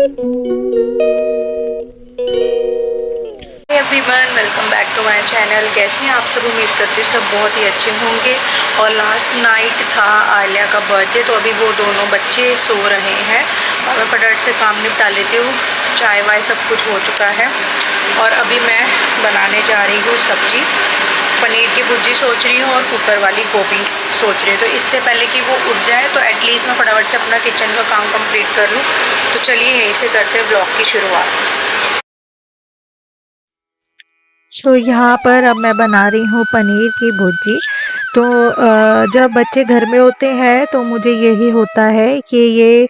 Everyone, welcome back to my channel. कैसे हैं आप सब? उम्मीद करती हूँ सब बहुत ही अच्छे होंगे। और लास्ट नाइट था आलिया का बर्थडे, तो अभी वो दोनों बच्चे सो रहे हैं और मैं फटाफट से काम निपटा लेती हूँ। चाय वाय सब कुछ हो चुका है और अभी मैं बनाने जा रही हूँ सब्जी। पनीर की भुर्जी सोच रही हूँ और कुकर वाली गोभी सोच रही हूँ। तो इससे पहले कि वो उठ जाए तो एटलीस्ट मैं फटाफट से अपना किचन का काम कंप्लीट कर लूँ। तो चलिए यहीं से करते हैं ब्लॉग की शुरुआत। तो यहाँ पर अब मैं बना रही हूँ पनीर की भुर्जी। तो जब बच्चे घर में होते हैं तो मुझे यही होता है कि ये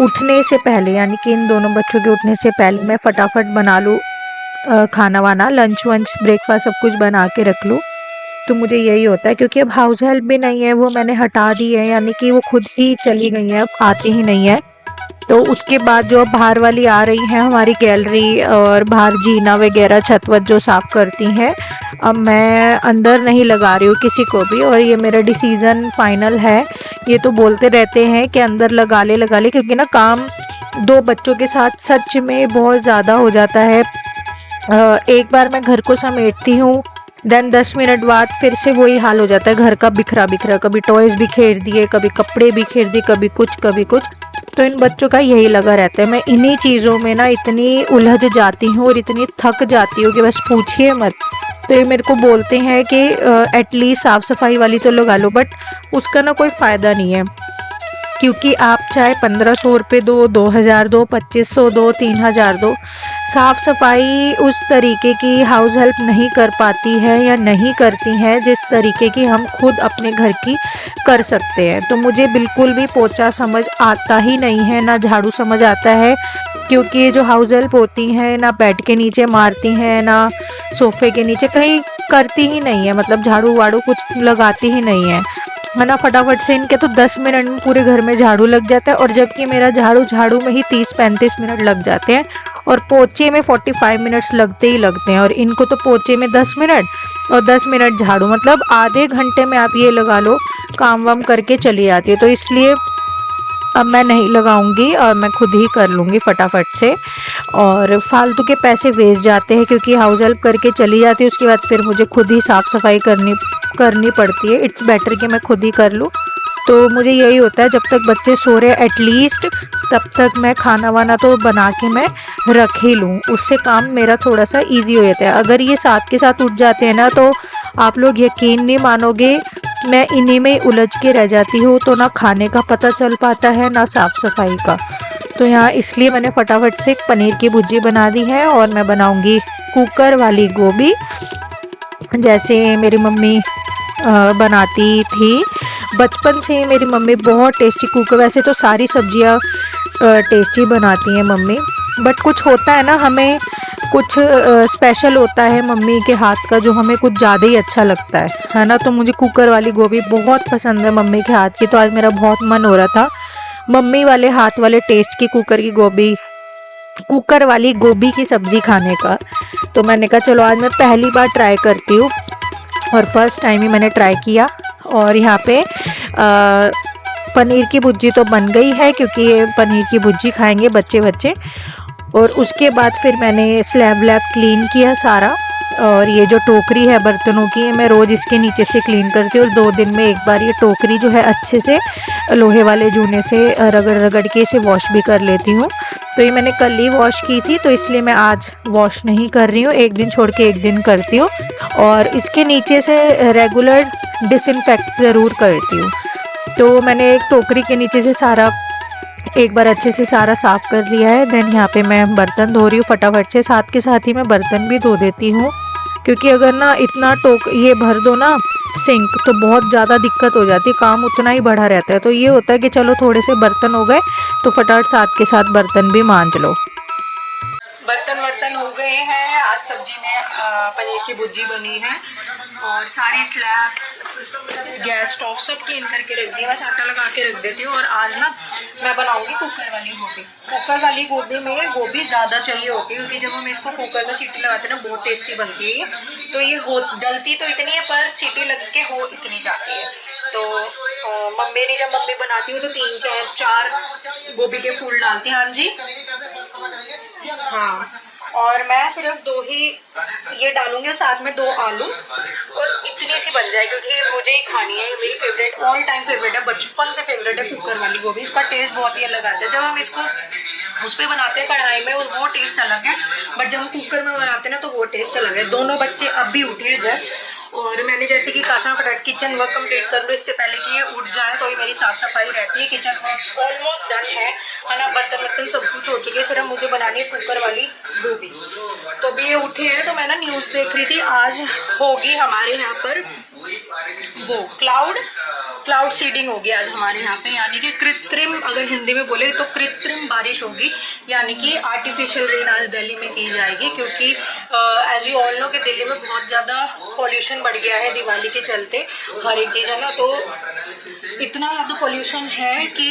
उठने से पहले, यानी कि इन दोनों बच्चों के उठने से पहले मैं फटाफट बना लूँ खाना वाना, लंच वंच ब्रेकफास्ट सब कुछ बना के रख लूँ। तो मुझे यही होता है, क्योंकि अब हाउस हेल्प भी नहीं है, वो मैंने हटा दी है, यानी कि वो खुद ही चली गई है, अब आती ही नहीं है। तो उसके बाद जो अब बाहर वाली आ रही हैं, हमारी गैलरी और बाहर जीना वगैरह छत वत जो साफ़ करती हैं, अब मैं अंदर नहीं लगा रही हूँ किसी को भी। और ये मेरा डिसीज़न फाइनल है। ये तो बोलते रहते हैं कि अंदर लगा ले, क्योंकि ना काम दो बच्चों के साथ सच में बहुत ज़्यादा हो जाता है। एक बार मैं घर को समेटती हूँ, देन 10 मिनट बाद फिर से वही हाल हो जाता है, घर का बिखरा बिखरा, कभी टॉयज़ बिखेर दिए, कभी कपड़े बिखेर दिए, कभी कुछ कभी कुछ। तो इन बच्चों का यही लगा रहता है। मैं इन्हीं चीज़ों में ना इतनी उलझ जाती हूँ और इतनी थक जाती हूँ कि बस पूछिए मत। तो ये मेरे को बोलते हैं कि एटलीस्ट साफ़ सफाई वाली तो लगा लो, बट उसका ना कोई फ़ायदा नहीं है। क्योंकि आप चाहे 1500 रुपये दो, 2000 दो, 2500 दो, 3000 दो, साफ़ सफाई उस तरीके की हाउस हेल्प नहीं कर पाती है या नहीं करती हैं जिस तरीके की हम खुद अपने घर की कर सकते हैं। तो मुझे बिल्कुल भी पोछा समझ आता ही नहीं है, ना झाड़ू समझ आता है। क्योंकि जो हाउस हेल्प होती हैं ना बेड के नीचे मारती हैं, ना सोफ़े के नीचे, कहीं करती ही नहीं है, मतलब झाड़ू वाड़ू कुछ लगाती ही नहीं है। है ना, फटाफट से इनके तो 10 मिनट में पूरे घर में झाड़ू लग जाता है, और जबकि मेरा झाड़ू में ही 30-35 मिनट लग जाते हैं और पोछे में 45 मिनट्स लगते ही लगते हैं। और इनको तो पोछे में 10 मिनट और 10 मिनट झाड़ू, मतलब आधे घंटे में आप ये लगा लो काम वाम करके चली आती है। तो इसलिए अब मैं नहीं लगाऊंगी और मैं खुद ही कर लूँगी फटाफट से। और फालतू के पैसे वेस्ट जाते हैं, क्योंकि हाउस हेल्प करके चली जाती है, उसके बाद फिर मुझे खुद ही साफ़ सफाई करनी करनी पड़ती है। इट्स बेटर कि मैं खुद ही कर लूँ। तो मुझे यही होता है, जब तक बच्चे सो रहे एटलीस्ट तब तक मैं खाना वाना तो बना के मैं रख ही लूँ, उससे काम मेरा थोड़ा सा इजी हो जाता है। अगर ये साथ के साथ उठ जाते हैं ना, तो आप लोग यकीन नहीं मानोगे, मैं इन्हीं में उलझ के रह जाती हूँ। तो ना खाने का पता चल पाता है, ना साफ़ सफाई का। तो यहाँ इसलिए मैंने फटाफट से पनीर की भुर्जी बना दी है और मैं बनाऊंगी कुकर वाली गोभी, जैसे मेरी मम्मी बनाती थी। बचपन से ही मेरी मम्मी बहुत टेस्टी कुकर, वैसे तो सारी सब्जियां टेस्टी बनाती हैं मम्मी, बट कुछ होता है ना, हमें कुछ स्पेशल होता है मम्मी के हाथ का, जो हमें कुछ ज़्यादा ही अच्छा लगता है ना। तो मुझे कुकर वाली गोभी बहुत पसंद है मम्मी के हाथ की। तो आज मेरा बहुत मन हो रहा था मम्मी वाले हाथ वाले टेस्ट की कुकर वाली गोभी की सब्ज़ी खाने का। तो मैंने कहा चलो आज मैं पहली बार ट्राई करती हूँ, और फर्स्ट टाइम ही मैंने ट्राई किया। और यहाँ पे पनीर की भुर्जी तो बन गई है, क्योंकि ये पनीर की भुर्जी खाएंगे बच्चे। और उसके बाद फिर मैंने स्लैब व्लैब क्लीन किया सारा। और ये जो टोकरी है बर्तनों की, मैं रोज़ इसके नीचे से क्लीन करती हूँ, और 2 दिन में एक बार ये टोकरी जो है अच्छे से लोहे वाले जूने से रगड़ रगड़ के इसे वॉश भी कर लेती हूँ। तो ये मैंने कल ही वॉश की थी, तो इसलिए मैं आज वॉश नहीं कर रही हूँ, एक दिन छोड़ के एक दिन करती हूँ। और इसके नीचे से रेगुलर डिसइंफेक्ट ज़रूर करती हूँ। तो मैंने एक टोकरी के नीचे से सारा एक बार अच्छे से सारा साफ़ कर लिया है। देन यहाँ पे मैं बर्तन धो रही हूँ फटाफट से, साथ के साथ ही मैं बर्तन भी धो देती हूँ, क्योंकि अगर ना इतना ये भर दो ना सिंक, तो बहुत ज़्यादा दिक्कत हो जाती है, काम उतना ही बढ़ा रहता है। तो ये होता है कि चलो थोड़े से बर्तन हो गए तो फटाफट साथ के साथ बर्तन भी मांज लो। बर्तन वर्तन हो गए हैं। आज सब्जी में पनीर की भुर्जी बनी है और सारी स्लैब गैस स्टोव सब क्लीन करके रख दी, बस आटा लगा के रख देती हूँ। और आज ना मैं बनाऊंगी कुकर वाली गोभी। कुकर वाली गोभी में गोभी ज़्यादा चाहिए होती है, क्योंकि जब हम इसको कुकर में सीटी लगाते हैं ना बहुत टेस्टी बनती है। तो ये हो डलती तो इतनी है, पर सीटी लग के हो इतनी जाती है। तो मम्मी बनाती हूँ तो 3-4 गोभी के फूल डालती हैं। हाँ जी, हाँ, और मैं सिर्फ 2 ही ये डालूंगी और साथ में 2 आलू, और इतनी सी बन जाए क्योंकि मुझे ही खानी है। मेरी फेवरेट, ऑल टाइम फेवरेट है, बचपन से फेवरेट है कुकर वाली गोभी। इसका टेस्ट बहुत ही अलग आता है। जब हम इसको उस पर बनाते हैं कढ़ाई में, वो टेस्ट अलग है, बट जब हम कुकर में बनाते हैं ना तो वो टेस्ट अलग है। दोनों बच्चे अब भी उठे हैं जस्ट, और मैंने जैसे कि कहा था फटाफट किचन वर्क कंप्लीट कर लो इससे पहले कि ये उठ जाए, तो ही मेरी साफ़ सफाई रहती है। किचन वर्क ऑलमोस्ट डन है ना, बर्तन वर्तन सब कुछ हो चुके हैं, सिर्फ मुझे बनानी है कुकर वाली गोभी। तो अभी ये उठे हैं, तो मैं ना न्यूज़ देख रही थी, आज होगी हमारे यहाँ पर वो क्लाउड सीडिंग होगी आज हमारे यहाँ पे, यानी कि कृत्रिम, अगर हिंदी में बोले तो कृत्रिम बारिश होगी, यानी कि आर्टिफिशियल रेन आज दिल्ली में की जाएगी। क्योंकि एज यू ऑल नो कि दिल्ली में बहुत ज़्यादा पॉल्यूशन बढ़ गया है दिवाली के चलते, हर एक चीज़ है ना, तो इतना ज़्यादा पॉल्यूशन है कि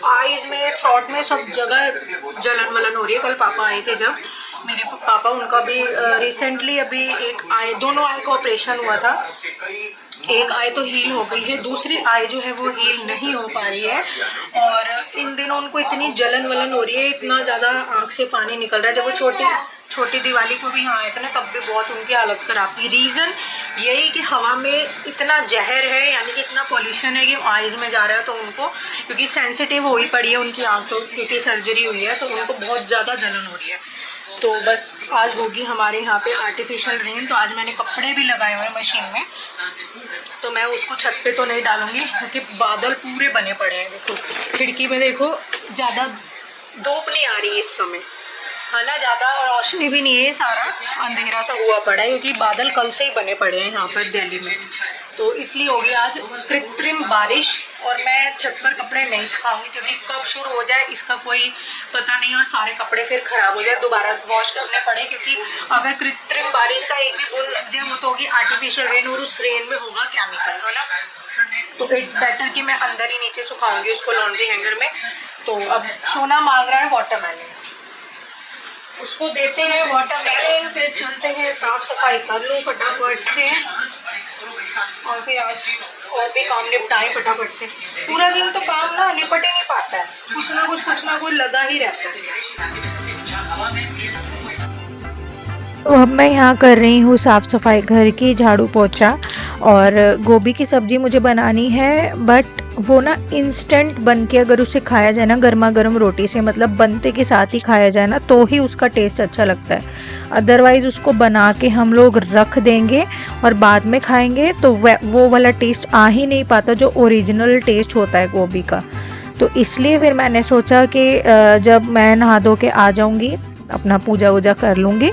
आइज़ में, थ्रॉट में, सब जगह जलन वलन हो रही है। कल पापा आए थे, जब मेरे पापा, उनका भी रिसेंटली अभी एक आए, दोनों आए का ऑपरेशन हुआ था। एक आय तो हील हो गई है, दूसरी आय जो है वो हील नहीं हो पा रही है, और इन दिनों उनको इतनी जलन वलन हो रही है, इतना ज़्यादा आँख से पानी निकल रहा है। जब वो छोटी दिवाली को भी यहाँ आए थे ना, तब भी बहुत उनकी हालत ख़राब थी। रीज़न यही कि हवा में इतना जहर है, यानी कि इतना पॉल्यूशन है कि आइज़ में जा रहा है, तो उनको, क्योंकि सेंसिटिव हो ही पड़ी है उनकी आँख, तो क्योंकि सर्जरी हुई है, तो उनको बहुत ज़्यादा जलन हो रही है। तो बस आज होगी हमारे यहाँ पे आर्टिफिशियल रेन। तो आज मैंने कपड़े भी लगाए हुए हैं मशीन में, तो मैं उसको छत पे तो नहीं डालूंगी क्योंकि बादल पूरे बने पड़े हैं। देखो खिड़की में, देखो ज़्यादा धूप नहीं आ रही इस समय, है ना, ज़्यादा रोशनी भी नहीं है, सारा अंधेरा सा हुआ पड़ा है क्योंकि बादल कल से ही बने पड़े हैं यहाँ पर दिल्ली में। तो इसलिए होगी आज कृत्रिम बारिश, और मैं छत पर कपड़े नहीं सुखाऊंगी क्योंकि कब शुरू हो जाए इसका कोई पता नहीं, और सारे कपड़े फिर ख़राब हो जाए, दोबारा वॉश करने पड़े। क्योंकि अगर कृत्रिम बारिश का एक भी बूंद लग जाए, वो तो होगी आर्टिफिशियल रेन, और उस रेन में होगा केमिकल, है ना। तो इट्स बेटर कि मैं अंदर ही नीचे सुखाऊंगी उसको लॉन्ड्री हैंगर में। तो अब सोना मांग रहा है वाटरमेलन, उसको देते हैं वाटरमेलन, फिर चलते हैं, साफ सफाई कर लूँ फटाफट से, और फिर आज और भी काम निपटाएं फटाफट से। पूरा दिन तो काम ना निपट ही नहीं पाता है, कुछ ना कुछ लगा ही रहता है। तो अब मैं यहाँ कर रही हूँ साफ़ सफाई घर की, झाड़ू पोछा, और गोभी की सब्ज़ी मुझे बनानी है, बट वो ना इंस्टेंट बन के अगर उसे खाया जाए ना गर्मा गर्म रोटी से, मतलब बनते के साथ ही खाया जाए ना, तो ही उसका टेस्ट अच्छा लगता है। अदरवाइज़ उसको बना के हम लोग रख देंगे और बाद में खाएंगे तो वो वाला टेस्ट आ ही नहीं पाता जो ओरिजिनल टेस्ट होता है गोभी का। तो इसलिए फिर मैंने सोचा कि जब मैं नहा धो के आ जाऊँगी, अपना पूजा वूजा कर लूँगी,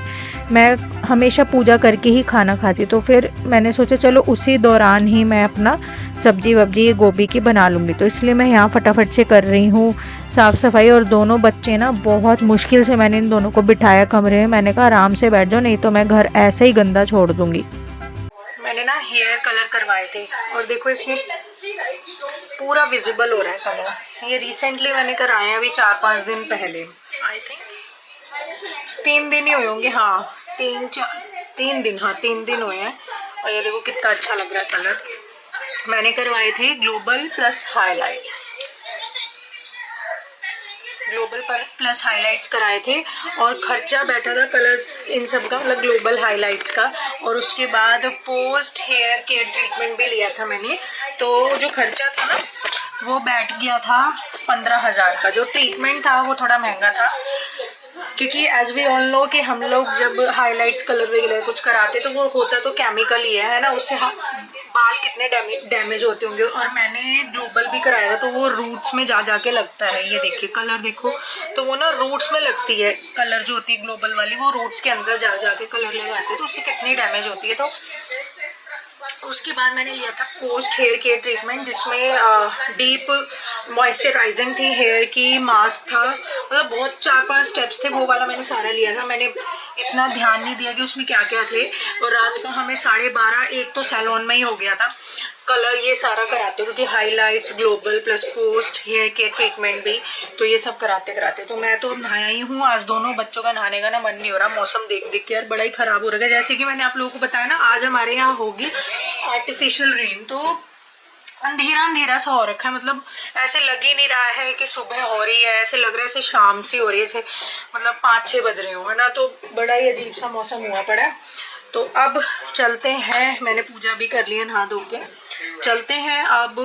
मैं हमेशा पूजा करके ही खाना खाती, तो फिर मैंने सोचा चलो उसी दौरान ही मैं अपना सब्जी वब्जी गोभी की बना लूँगी। तो इसलिए मैं यहाँ फटाफट से कर रही हूँ साफ़ सफाई। और दोनों बच्चे ना, बहुत मुश्किल से मैंने इन दोनों को बिठाया कमरे में, मैंने कहा आराम से बैठ जाओ, नहीं तो मैं घर ऐसे ही गंदा छोड़ दूँगी। मैंने ना हेयर कलर करवाए थे, और देखो इसमें पूरा विजिबल हो रहा है कलर। ये रिसेंटली मैंने कराए हैं, अभी 4-5 दिन पहले, आई थिंक 3 दिन ही हुए होंगे, हाँ 3 दिन, हाँ 3 दिन हुए हैं। और ये देखो कितना अच्छा लग रहा है कलर। मैंने करवाए थे ग्लोबल प्लस हाइलाइट्स कराए थे, और खर्चा बैठा था कलर इन सब का, मतलब ग्लोबल हाइलाइट्स का, और उसके बाद पोस्ट हेयर केयर ट्रीटमेंट भी लिया था मैंने। तो जो खर्चा था ना वो बैठ गया था 15,000 का। जो ट्रीटमेंट था वो थोड़ा महंगा था, क्योंकि एज वी ऑल नो कि हम लोग जब हाइलाइट्स कलर वगैरह कुछ कराते तो वो होता तो केमिकल ही है ना, उससे बाल कितने डैमेज होते होंगे। और मैंने ग्लोबल भी कराया था, तो वो रूट्स में जा के लगता है। ये देखिए कलर देखो, तो वो ना रूट्स में लगती है कलर जो होती है ग्लोबल वाली, वो रूट्स के अंदर जा के कलर लगाते हैं, तो उससे कितनी डैमेज होती है। तो उसके बाद मैंने लिया था पोस्ट हेयर केयर ट्रीटमेंट, जिसमें डीप मॉइस्चराइजिंग थी हेयर की, मास्क था, मतलब बहुत 4-5 स्टेप्स थे, वो वाला मैंने सारा लिया था। मैंने इतना ध्यान नहीं दिया कि उसमें क्या क्या थे, और रात का हमें 12:30 एक तो सैलून में ही हो गया था कलर ये सारा कराते, क्योंकि highlights global plus post hair care treatment भी, तो ये सब कराते। तो मैं तो नहाया ही हूँ आज। दोनों बच्चों का नहाने का ना मन नहीं हो रहा, मौसम देख के यार बड़ा ही ख़राब हो रहा है। जैसे कि मैंने आप लोगों को बताया ना, आज हमारे यहाँ होगी आर्टिफिशियल रेन, तो अंधेरा अंधेरा सा हो रखा है, मतलब ऐसे लग ही नहीं रहा है कि सुबह हो रही है, ऐसे लग रहा है ऐसे शाम सी हो रही है, ऐसे मतलब 5-6 बज रहे हो, है ना। तो बड़ा ही अजीब सा मौसम हुआ पड़ा है। तो अब चलते हैं, मैंने पूजा भी कर ली है नहा धो के, चलते हैं अब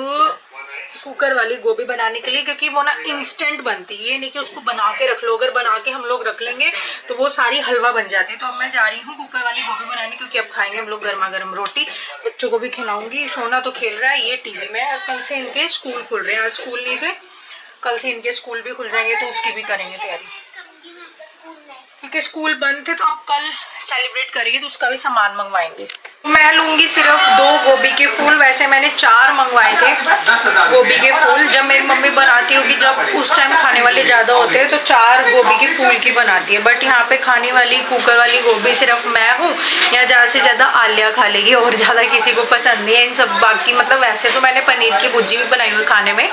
कुकर वाली गोभी बनाने के लिए, क्योंकि वो ना इंस्टेंट बनती है, ये नहीं कि उसको बना के रख लो, अगर बना के हम लोग रख लेंगे तो वो सारी हलवा बन जाती है। तो अब मैं जा रही हूँ कुकर वाली गोभी बनाने, क्योंकि अब खाएंगे हम लोग गर्मा गर्म रोटी, बच्चों को भी खिलाऊंगी। सोना तो खेल रहा है ये टीवी में, कल से इनके स्कूल खुल रहे हैं, आज स्कूल नहीं थे, कल से इनके स्कूल भी खुल जाएंगे तो उसकी भी करेंगे तैयारी, क्योंकि स्कूल बंद थे। तो अब कल सेलिब्रेट करेंगे तो उसका भी सामान मंगवाएंगे। मैं लूंगी सिर्फ 2 गोभी के फूल, वैसे मैंने 4 मंगवाए थे गोभी के फूल। जब मेरी मम्मी बनाती होगी, जब उस टाइम खाने वाले ज़्यादा होते हैं तो 4 गोभी के फूल की बनाती है, बट यहाँ पे खाने वाली कुकर वाली गोभी सिर्फ मैं हूँ, या ज़्यादा से ज़्यादा आलिया खा लेगी, और ज़्यादा किसी को पसंद नहीं है इन सब। बाकी मतलब वैसे तो मैंने पनीर की भुर्जी भी बनाई हुई खाने में,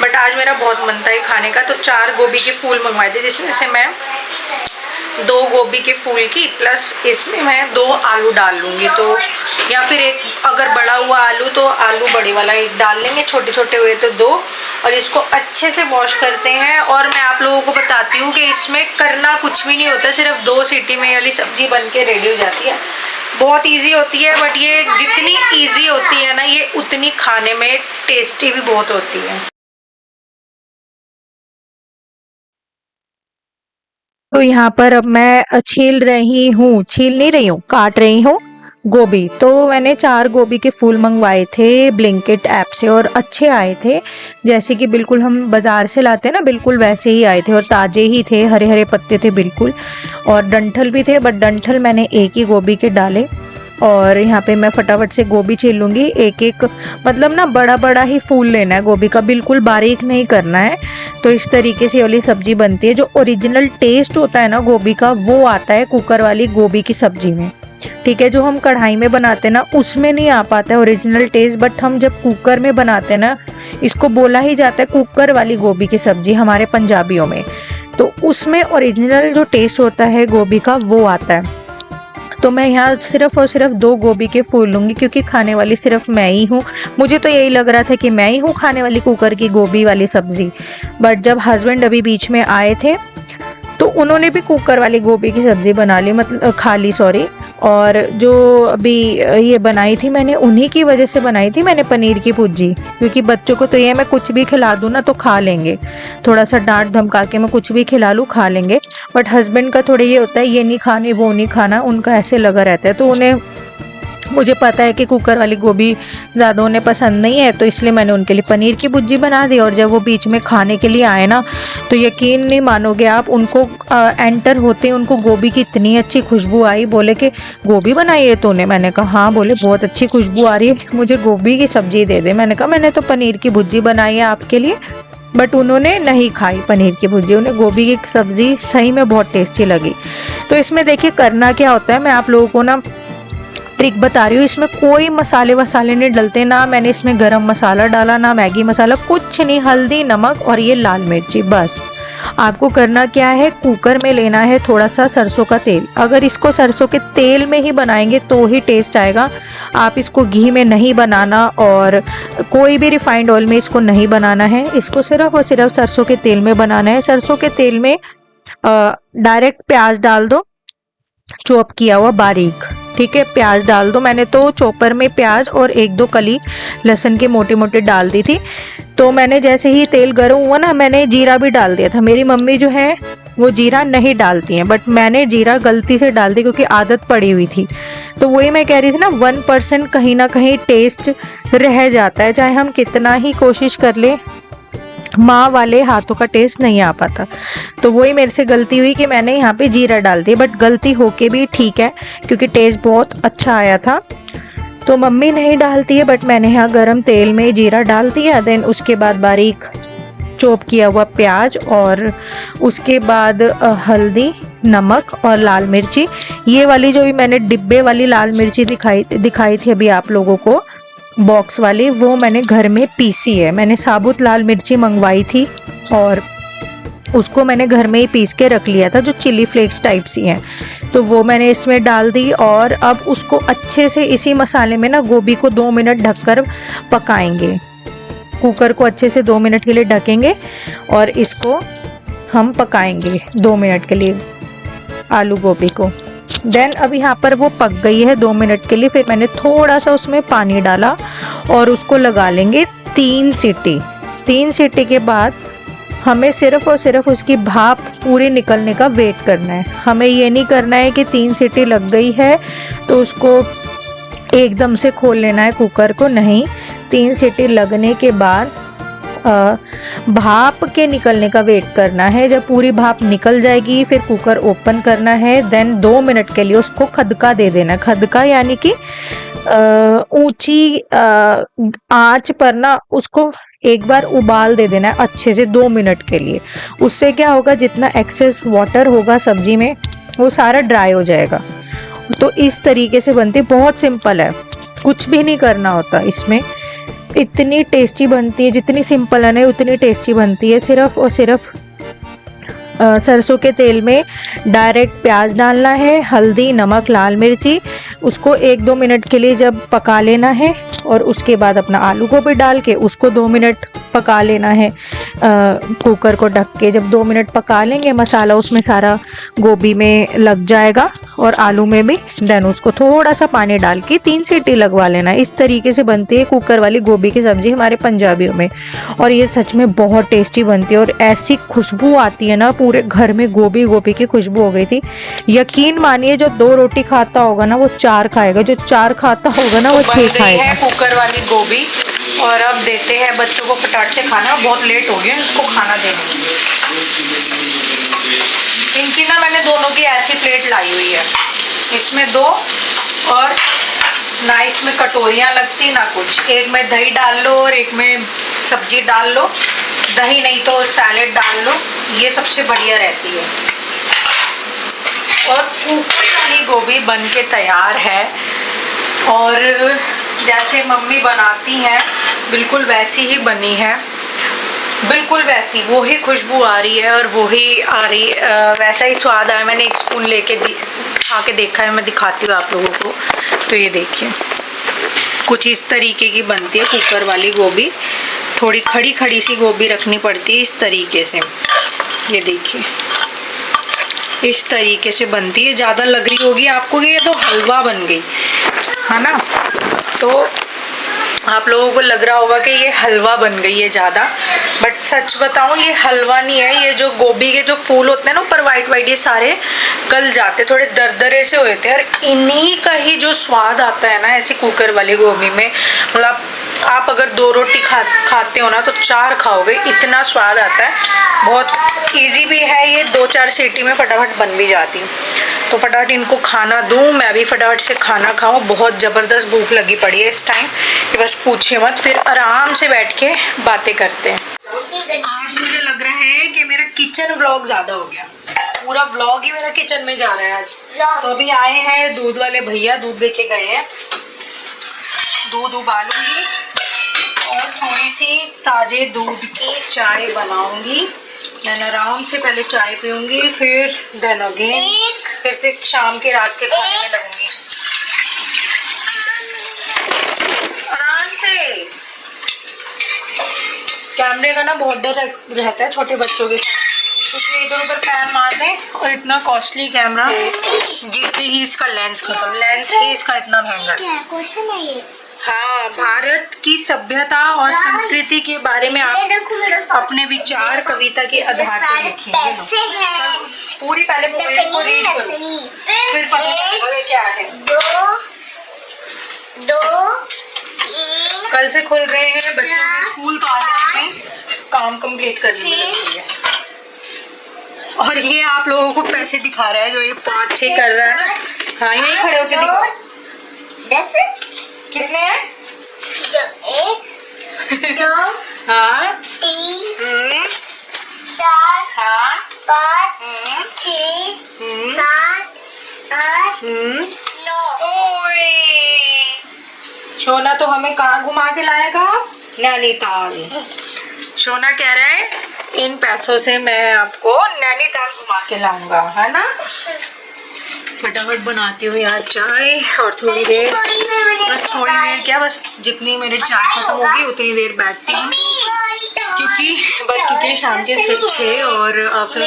बट आज मेरा बहुत मन था ये खाने का, तो 4 गोभी के फूल मंगवाए थे, जिसमें से मैं 2 गोभी के फूल की प्लस इसमें मैं 2 आलू डाल लूँगी। तो या फिर एक अगर बड़ा हुआ आलू तो आलू बड़े वाला एक डाल लेंगे, छोटे छोटे हुए तो 2। और इसको अच्छे से वॉश करते हैं। और मैं आप लोगों को बताती हूँ कि इसमें करना कुछ भी नहीं होता, सिर्फ 2 सीटी में वाली सब्जी बन के रेडी हो जाती है। बहुत ईजी होती है, बट ये जितनी ईजी होती है ना, ये उतनी खाने में टेस्टी भी बहुत होती है। तो यहाँ पर अब मैं छील नहीं रही हूँ, काट रही हूँ गोभी। तो मैंने 4 गोभी के फूल मंगवाए थे ब्लिंकिट ऐप से, और अच्छे आए थे, जैसे कि बिल्कुल हम बाज़ार से लाते हैं ना, बिल्कुल वैसे ही आए थे, और ताज़े ही थे, हरे हरे पत्ते थे बिल्कुल, और डंठल भी थे, बट डंठल मैंने एक ही गोभी के डाले। और यहाँ पे मैं फटाफट से गोभी छील लूँगी, एक एक मतलब ना बड़ा बड़ा ही फूल लेना है गोभी का, बिल्कुल बारीक नहीं करना है। तो इस तरीके से वाली सब्जी बनती है। जो ओरिजिनल टेस्ट होता है ना गोभी का, वो आता है कुकर वाली गोभी की सब्जी में, ठीक है। जो हम कढ़ाई में बनाते हैं ना, उसमें नहीं आ पाता है ओरिजिनल टेस्ट, बट हम जब कुकर में बनाते हैं ना, इसको बोला ही जाता है कुकर वाली गोभी की सब्जी हमारे पंजाबियों में, तो उसमें ओरिजिनल जो टेस्ट होता है गोभी का वो आता है। तो मैं यहाँ सिर्फ और सिर्फ 2 गोभी के फूल लूँगी, क्योंकि खाने वाली सिर्फ मैं ही हूँ। मुझे तो यही लग रहा था कि मैं ही हूँ खाने वाली कुकर की गोभी वाली सब्ज़ी, बट जब हस्बैंड अभी बीच में आए थे तो उन्होंने भी कुकर वाली गोभी की सब्ज़ी बना ली, मतलब खा ली, सॉरी। और जो अभी ये बनाई थी मैंने, उन्हीं की वजह से बनाई थी मैंने पनीर की भुर्जी, क्योंकि बच्चों को तो ये मैं कुछ भी खिला दूँ ना तो खा लेंगे, थोड़ा सा डांट धमका के मैं कुछ भी खिला लूँ खा लेंगे। बट हस्बैंड का थोड़ा ये होता है, ये नहीं खानी वो नहीं खाना, उनका ऐसे लगा रहता है। तो उन्हें, मुझे पता है कि कुकर वाली गोभी ज़्यादा उन्हें पसंद नहीं है, तो इसलिए मैंने उनके लिए पनीर की भुर्जी बना दी। और जब वो बीच में खाने के लिए आए ना, तो यकीन नहीं मानोगे आप, उनको एंटर होते उनको गोभी की इतनी अच्छी खुशबू आई। बोले कि गोभी बनाई है तूने? मैंने कहा हाँ। बोले बहुत अच्छी खुशबू आ रही है, मुझे गोभी की सब्जी दे दे। मैंने कहा मैंने तो पनीर की भुर्जी बनाई है आपके लिए। बट उन्होंने नहीं खाई पनीर की भुर्जी, उन्हें गोभी की सब्ज़ी सही में बहुत टेस्टी लगी। तो इसमें देखिए करना क्या होता है, मैं आप लोगों को ना ट्रिक बता रही हूँ। इसमें कोई मसाले वसाले नहीं डलते, ना मैंने इसमें गरम मसाला डाला, ना मैगी मसाला, कुछ नहीं, हल्दी नमक और ये लाल मिर्ची, बस। आपको करना क्या है, कुकर में लेना है थोड़ा सा सरसों का तेल। अगर इसको सरसों के तेल में ही बनाएंगे तो ही टेस्ट आएगा, आप इसको घी में नहीं बनाना, और कोई भी रिफाइंड ऑयल में इसको नहीं बनाना है। इसको सिर्फ और सिर्फ सरसों के तेल में बनाना है। सरसों के तेल में डायरेक्ट प्याज डाल दो, चॉप किया हुआ बारीक, ठीक है, प्याज डाल दो। मैंने तो चॉपर में प्याज और 1-2 कली लहसुन के मोटे मोटे डाल दी थी। तो मैंने जैसे ही तेल गर्म हुआ ना, मैंने जीरा भी डाल दिया था। मेरी मम्मी जो है वो जीरा नहीं डालती हैं, बट मैंने जीरा गलती से डाल दी क्योंकि आदत पड़ी हुई थी। तो वही मैं कह रही थी ना, 1% कहीं ना कहीं टेस्ट रह जाता है, चाहे हम कितना ही कोशिश कर ले, माँ वाले हाथों का टेस्ट नहीं आ पाता। तो वही मेरे से गलती हुई कि मैंने यहाँ पे जीरा डाल दिया, बट गलती होके भी ठीक है क्योंकि टेस्ट बहुत अच्छा आया था। तो मम्मी नहीं डालती है, बट मैंने यहाँ गरम तेल में जीरा डाल दिया। देन उसके बाद बारीक चॉप किया हुआ प्याज, और उसके बाद हल्दी, नमक और लाल मिर्ची। ये वाली जो भी मैंने डिब्बे वाली लाल मिर्ची दिखाई थी अभी आप लोगों को, बॉक्स वाली, वो मैंने घर में पीसी है। मैंने साबुत लाल मिर्ची मंगवाई थी और उसको मैंने घर में ही पीस के रख लिया था, जो चिली फ्लेक्स टाइप सी हैं। तो वो मैंने इसमें डाल दी। और अब उसको अच्छे से इसी मसाले में ना गोभी को 2 मिनट ढककर पकाएंगे। कुकर को अच्छे से 2 मिनट के लिए ढकेंगे और इसको हम पकाएंगे 2 मिनट के लिए आलू गोभी को। देन अब यहाँ पर वो पक गई है 2 मिनट के लिए। फिर मैंने थोड़ा सा उसमें पानी डाला और उसको लगा लेंगे 3 सीटी। 3 सीटी के बाद हमें सिर्फ और सिर्फ उसकी भाप पूरी निकलने का वेट करना है। हमें ये नहीं करना है कि 3 सीटी लग गई है तो उसको एकदम से खोल लेना है कुकर को, नहीं। 3 सीटी लगने के बाद भाप के निकलने का वेट करना है। जब पूरी भाप निकल जाएगी फिर कुकर ओपन करना है। देन 2 मिनट के लिए उसको खदका दे देना है। खदका यानी कि ऊंची आंच पर ना उसको एक बार उबाल दे देना है अच्छे से 2 मिनट के लिए। उससे क्या होगा, जितना एक्सेस वाटर होगा सब्जी में वो सारा ड्राई हो जाएगा। तो इस तरीके से बनती, बहुत सिंपल है, कुछ भी नहीं करना होता इसमें। इतनी टेस्टी बनती है, जितनी सिंपल है ना उतनी टेस्टी बनती है। सिर्फ और सिर्फ सरसों के तेल में डायरेक्ट प्याज डालना है, हल्दी, नमक, लाल मिर्ची, उसको 1-2 मिनट के लिए जब पका लेना है और उसके बाद अपना आलू गोभी डाल के उसको 2 मिनट पका लेना है कुकर को ढक के। जब 2 मिनट पका लेंगे मसाला उसमें सारा गोभी में लग जाएगा और आलू में भी। देन उसको थोड़ा सा पानी डाल के 3 सीटी लगवा लेना। इस तरीके से बनती है कुकर वाली गोभी की सब्ज़ी हमारे पंजाबियों में। और ये सच में बहुत टेस्टी बनती है और ऐसी खुशबू आती है ना, पूरे घर में गोभी गोभी की खुशबू हो गई थी। यकीन मानिए जो 2 रोटी खाता होगा ना वो 4 खाएगा, जो 4 खाता होगा ना वो 6 खाएगा। कुकर वाली गोभी। और अब देते हैं बच्चों को फटाफट से खाना, बहुत लेट हो गया इसको खाना देने। इनकी ना मैंने दोनों की ऐसी प्लेट लाई हुई है, इसमें 2 और ना इसमें कटोरियाँ लगती ना कुछ। एक में दही डाल लो और एक में सब्जी डाल लो, दही नहीं तो सैलेड डाल लो, ये सबसे बढ़िया रहती है। और कुकर वाली गोभी बन के तैयार है और जैसे मम्मी बनाती हैं बिल्कुल वैसी ही बनी है, बिल्कुल वैसी, वो ही खुशबू आ रही है और वो ही आ रही वैसा ही स्वाद आया। मैंने एक स्पून लेके खा के देखा है, मैं दिखाती हूँ आप लोगों को। तो ये देखिए कुछ इस तरीके की बनती है कुकर वाली गोभी। थोड़ी खड़ी खड़ी सी गोभी रखनी पड़ती है इस तरीके से। ये देखिए इस तरीके से बनती है। ज़्यादा लग रही होगी आपको कि ये तो हलवा बन गई है ना, तो आप लोगों को लग रहा होगा कि ये हलवा बन गई है ज़्यादा, बट सच बताऊँ ये हलवा नहीं है। ये जो गोभी के जो फूल होते हैं ना ऊपर वाइट वाइट, ये सारे गल जाते, थोड़े दरदरे से होते हैं और इन्हीं का ही जो स्वाद आता है ना ऐसी कुकर वाली गोभी में। मतलब आप अगर 2 रोटी खाते हो ना तो 4 खाओगे, इतना स्वाद आता है। बहुत इजी भी है ये, 2-4 सीटी में फटाफट बन भी जाती। तो फटाफट इनको खाना दूँ, मैं भी फटाफट से खाना खाऊँ। बहुत ज़बरदस्त भूख लगी पड़ी है इस टाइम कि बस पूछिए मत। फिर आराम से बैठ के बातें करते हैं। आज मुझे लग रहा है कि मेरा किचन व्लॉग ज़्यादा हो गया, पूरा व्लॉग ही मेरा किचन में जा रहा है आज। तो अभी आए हैं दूध वाले भैया, दूध लेके गए हैं। दूध उबालूंगी और थोड़ी सी ताजे दूध की चाय बनाऊंगी। देन आराम से पहले चाय पीऊंगी, फिर देन अगेन फिर से शाम के रात के खाने में लगूंगी। आराम से। कैमरे का ना बहुत डर रहता है छोटे बच्चों के साथ, क्योंकि इधर उधर पैन मारने और इतना कॉस्टली कैमरा गिरते ही इसका लेंस खत्म, लेंस ही इसका इतना महंगा है। क्वेश्चन है ये। हाँ, भारत की सभ्यता और संस्कृति के बारे में आप अपने विचार कविता के आधार पर लिखिए। पूरी पहले पोएम को रीड करो, फिर पता चलेगा क्या है। 2 कल से खुल रहे हैं बच्चों के स्कूल, तो आज में काम कंप्लीट करने में लगी है। और ये आप लोगों को पैसे दिखा रहा है जो ये 5-6 कर रहा है ना। हाँ, यहीं खड़े होके दिखाओ। 10 कितने हैं? 1 2 हाँ 3 4 हाँ 5 6 7 8 9। ओए सोना तो हमें कहाँ घुमा के लाएगा? नैनीताल। सोना कह रहा है इन पैसों से मैं आपको नैनीताल घुमा के लाऊंगा, है ना? फटाफट बनाती हूँ यार चाय और थोड़ी देर, बस थोड़ी देर क्या, बस जितनी मेरी चाय खत्म होगी उतनी देर बैठती हूँ, क्योंकि बज चुके हैं शाम के 6 और फिर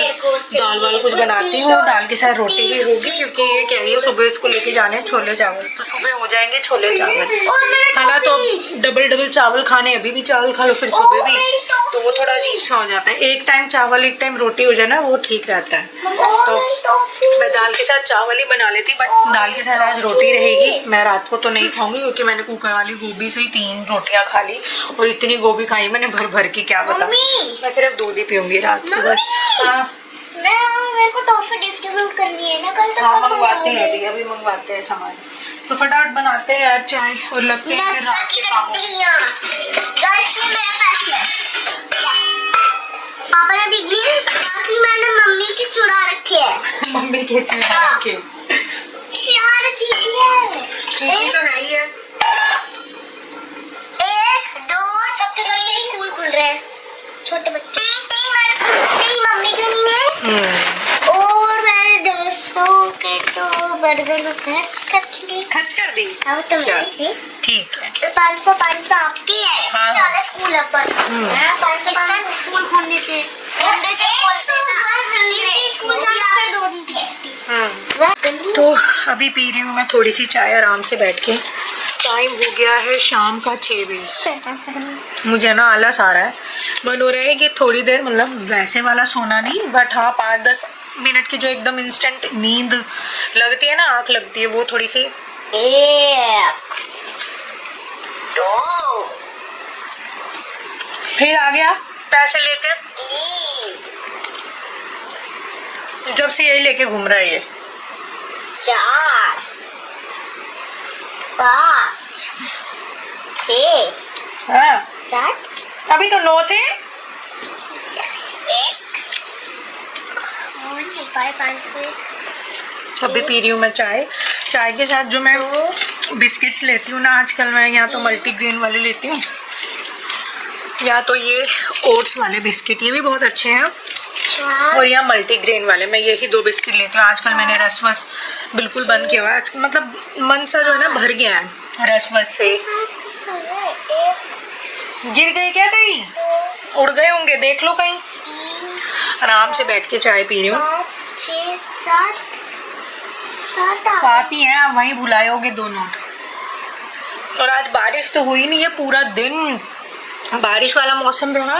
दाल वाल कुछ बनाती हूँ। दाल के साथ रोटी भी होगी, क्योंकि ये कह रही है सुबह इसको लेके जाने हैं छोले चावल, तो सुबह हो जाएंगे छोले चावल, है ना। तो डबल चावल खाने, अभी भी चावल खा लो फिर सुबह भी, तो वो थोड़ा अजीब सा हो जाता है। एक टाइम चावल एक टाइम रोटी हो जाए ना, वो ठीक रहता है। तो मैं दाल के साथ चावल ही बना लेती, बट दाल के साथ आज रोटी रहेगी। मैं रात को तो नहीं खाऊंगी, क्योंकि मैंने कुकर वाली गोभी से ही 3 रोटियां खा ली, और इतनी गोभी खाई मैंने भर भर की, क्या बता। मैं सिर्फ दूध ही पीऊंगी रात को बस। हाँ, मेरे को टॉफी डिस्ट्रीब्यूट करनी है ना कल तक। हाँ मंगवाते हैं, अभी मंगवाते हैं सामान, तो फटाफट बनाते हैं यार चाय और लगते हैं फिर रात के कामों। पापा ने बिजली ताकि मैंने मम्मी की चुरा रखे है। मम्मी के चुरा रखे यार चीज़ है, चीज़ तो है ही है। 1 2 सबके घर से स्कूल खुल रहे हैं, छोटे बच्चे। मेरी मम्मी के लिए और मैंने 200 के तो बर्गर में खर्च कर दी। अब तो मेरी ठीक है, 500 आपकी है। हाँ। चलो स्कूल अब बस। मैं 500 स्कूल खोलने थे, संडे से खोलते ना, स्कूल जाना फिर 2 दिन थे। तो अभी पी रही हूँ मैं थोड़ी सी चाय आराम से बैठ के। टाइम हो गया है शाम का 6:20। मुझे ना आलस आ रहा है, मन हो रहा है कि थोड़ी देर, मतलब वैसे वाला सोना नहीं, बट हाँ 5-10 मिनट की जो एकदम इंस्टेंट नींद लगती है ना, आँख लगती है, वो थोड़ी सी। 1 2 फिर आ गया पैसे लेकर, 3 जब से यही लेके घूम रहा है ये। 4 5 6 हाँ 7 अभी तो 9 थे। 500। अभी पी रही हूँ मैं चाय। चाय के साथ जो मैं बिस्किट्स लेती हूँ ना आजकल, मैं या तो मल्टीग्रेन वाले लेती हूँ, या तो ये ओट्स वाले बिस्किट, ये भी बहुत अच्छे हैं, और या मल्टीग्रेन वाले। मैं यही 2 बिस्किट लेती हूँ आजकल। मैंने रसवस बिल्कुल बंद किया हुआ है आजकल, मतलब मन सा जो है ना भर गया है रसवस से। गिर गए क्या कहीं? उड़ गए होंगे, देख लो कहीं। आराम से बैठ के चाय पी रही हूँ। 5 6 7 साथ ही हैं, आप वहीं भुलाए होगे 2 नोट। और आज बारिश तो हुई नहीं है, पूरा दिन बारिश वाला मौसम रहा,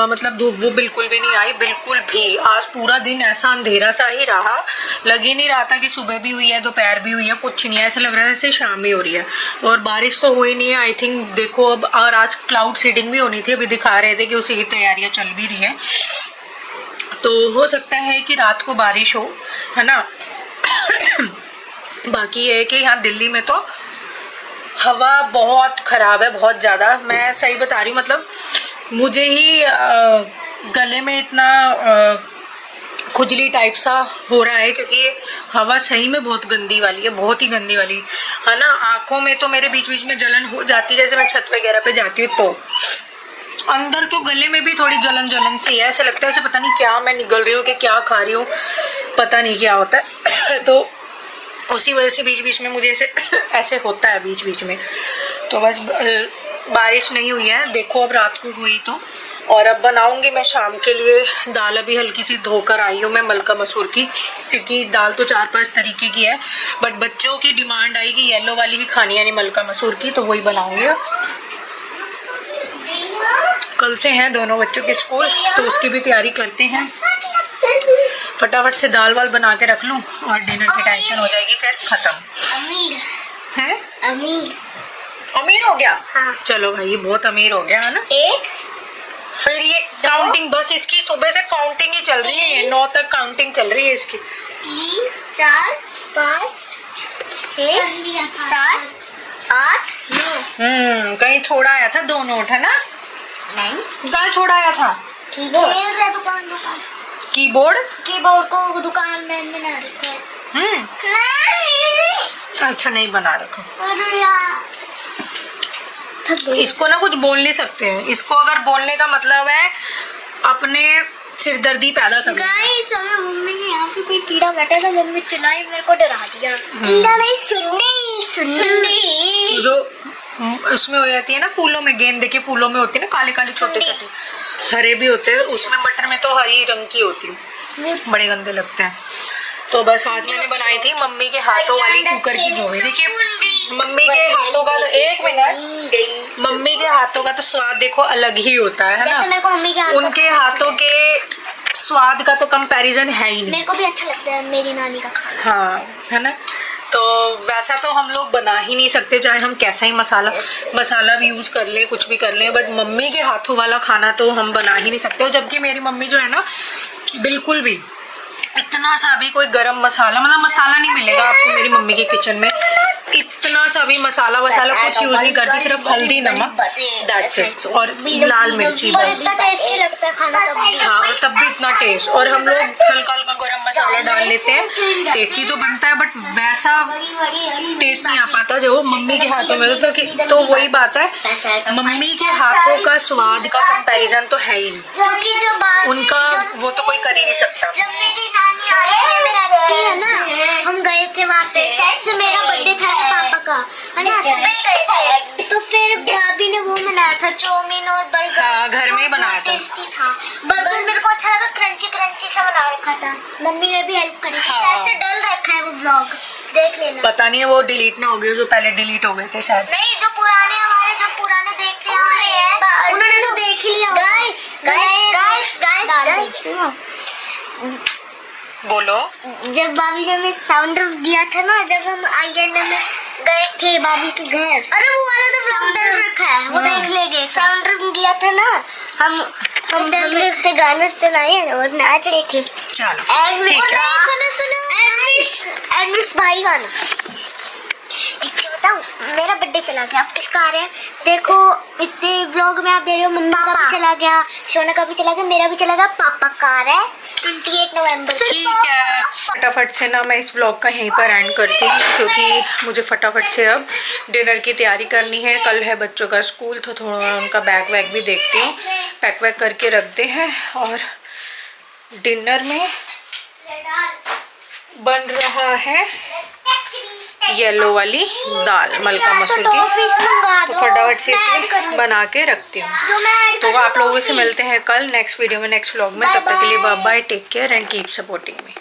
मतलब धूप वो बिल्कुल भी नहीं आई, बिल्कुल भी। आज पूरा दिन ऐसा अंधेरा सा ही रहा, लग ही नहीं रहा था कि सुबह भी हुई है दोपहर भी हुई है, कुछ नहीं है, ऐसा लग रहा है जैसे शाम भी हो रही है। और बारिश तो हुई नहीं है आई थिंक, देखो अब। और आज क्लाउड सीडिंग भी होनी थी, अभी दिखा रहे थे कि उसी की तैयारियां चल भी रही है, तो हो सकता है कि रात को बारिश हो, है ना। बाकी ये है कि यहाँ दिल्ली में तो हवा बहुत ख़राब है, बहुत ज़्यादा। मैं सही बता रही हूँ, मतलब मुझे ही गले में इतना खुजली टाइप सा हो रहा है, क्योंकि हवा सही में बहुत गंदी वाली है, बहुत ही गंदी वाली, है ना। आँखों में तो मेरे बीच बीच में जलन हो जाती है, जैसे मैं छत वगैरह पे जाती हूँ, तो अंदर तो गले में भी थोड़ी जलन सी है, ऐसा लगता है ऐसे पता नहीं क्या मैं निगल रही हूँ कि क्या खा रही हूँ, पता नहीं क्या होता है। तो उसी वजह से बीच बीच में मुझे ऐसे होता है बीच बीच में। तो बस बारिश नहीं हुई है, देखो अब रात को हुई तो। और अब बनाऊंगी मैं शाम के लिए दाल, अभी हल्की सी धोकर आई हूँ मैं मलका मसूर की, क्योंकि दाल तो 4-5 तरीके की है, बट बच्चों की डिमांड आई कि येलो वाली ही खानी है, नहीं मलका मसूर की, तो वही बनाऊंगी। कल से हैं दोनों बच्चों के स्कूल, तो उसकी भी तैयारी करते हैं। फटाफट से दाल वाल बना के रख लूँ और डिनर की टेंशन हो जाएगी फिर खत्म। अमीर है अमीर हो गया। हाँ। चलो भाई, ये बहुत अमीर हो गया है ना। 1 फिर ये काउंटिंग, बस इसकी सुबह से काउंटिंग ही चल रही है, 9 तक काउंटिंग चल रही है इसकी। 3 4 5 6 7 8 9। कहीं छोड़ा आया था 2 नोट, है ना। नहीं, कहाँ छोड़ा आया था? दुकान कीबोर्ड को दुकान में बना रखा है। नहीं। अच्छा, नहीं बना रखा। अरे यार, थक गई। इसको ना कुछ बोल नहीं सकते हैं, इसको अगर बोलने का मतलब है अपने सिरदर्दी पैदा कर। गाइस हमें मम्मी ने यहाँ पे कोई कीड़ा बैठा था, मम्मी चिल्लाई मेरे को डरा दिया। कीड़ा नहीं, सुन्नी जो उसमें हो जाती है ना फूलों में, गेंदे के फूलों में होती है ना काले काले छोटे छोटे, हरे भी होते हैं उसमें, मटर में तो हरी रंग की होती है, बड़े गंदे लगते हैं। तो बस आज मैंने बनाई थी मम्मी के हाथों वाली कुकर की गोभी। देखिए मम्मी के हाथों का, एक मिनट, मम्मी के हाथों का तो स्वाद देखो अलग ही होता है ना। मेरे को मम्मी के उनके हाथों के स्वाद का तो कंपैरिजन है ही नहीं। मेरे को भी अच्छा लगता है मेरी नानी का खाना। हाँ है ना। तो वैसा तो हम लोग बना ही नहीं सकते, चाहे हम कैसा ही मसाला भी यूज़ कर लें, कुछ भी कर लें, बट मम्मी के हाथों वाला खाना तो हम बना ही नहीं सकते। और जबकि मेरी मम्मी जो है ना, बिल्कुल भी इतना सा भी कोई गरम मसाला, मतलब मसाला नहीं मिलेगा आपको मेरी मम्मी के किचन में, इतना सा भी मसाला वसाला कुछ यूज़ नहीं करती, सिर्फ हल्दी नमक, दैट्स इट, और लाल मिर्ची बस। टेस्टी लगता है खाना तब भी। हाँ, और तब भी इतना टेस्ट। और हम लोग हल्का हल्का गरम मसाला डाल लेते हैं, टेस्टी तो बनता है, बट वैसा टेस्ट नहीं आ पाता जो मम्मी के हाथों में। तो वही बात है, मम्मी के हाथों का स्वाद का कंपैरिजन तो है ही नहीं, क्योंकि जब उनका वो तो कोई कर ही नहीं सकता। जब मेरी नानी आई में रहती है ना, हम गए थे वहाँ पे, शायद से मेरा बर्थडे था पापा का, है ना, सुबह ही गए थे। तो फिर भाभी ने वो बनाया था चाउमीन और बर्गर। हाँ, घर में ही बनाया था। टेस्टी था बर्गर, मेरे को अच्छा लगा, क्रंची क्रंची सा बना रखा था। मम्मी ने भी हेल्प करी थी, शायद से डल रखा है वो व्लॉग, देख लेना। पता नहीं है वो डिलीट ना हो गए, जो पहले डिलीट हो गए थे शायद। नहीं, जो पुराने देखते आ रहे हैं उन्होंने तो देख ही लिया। गाइस बोलो। जब भाभी ने हमें साउंड दिया था ना, जब हम आईएनए में गए थे भाभी के घर, अरे वो वाला तो साउंड रखा है, वो देख लेंगे। साउंड दिया था ना, हमने उस पे गाने चलाए और नाच रहे थे। चलो ठीक है। सुनो एडमिस भाई गाना। एक चीज बताऊं, मेरा बर्थडे चला गया, अब किसका आ रहा है? देखो इतने व्लॉग में आप दे रहे हो, मम्मा का भी चला गया, शोना का भी चला गया, मेरा भी चला गया, पापा का आ रहा है 28 नवंबर। ठीक है, फटाफट से ना मैं इस व्लॉग का यहीं पर एंड करती हूँ, क्योंकि मुझे फटाफट से अब डिनर की तैयारी करनी है। कल है बच्चों का स्कूल, तो थोड़ा उनका बैग वैग भी देखती हूँ, पैक वैक करके रखते हैं। और डिनर में बन रहा है येलो वाली दाल, मलका मसूर की, तो फटाफट से इसे बना के रखती हूँ। तो आप लोगों से मिलते हैं कल नेक्स्ट वीडियो में, नेक्स्ट व्लॉग में। तब तक के लिए bye bye, take care and keep supporting me.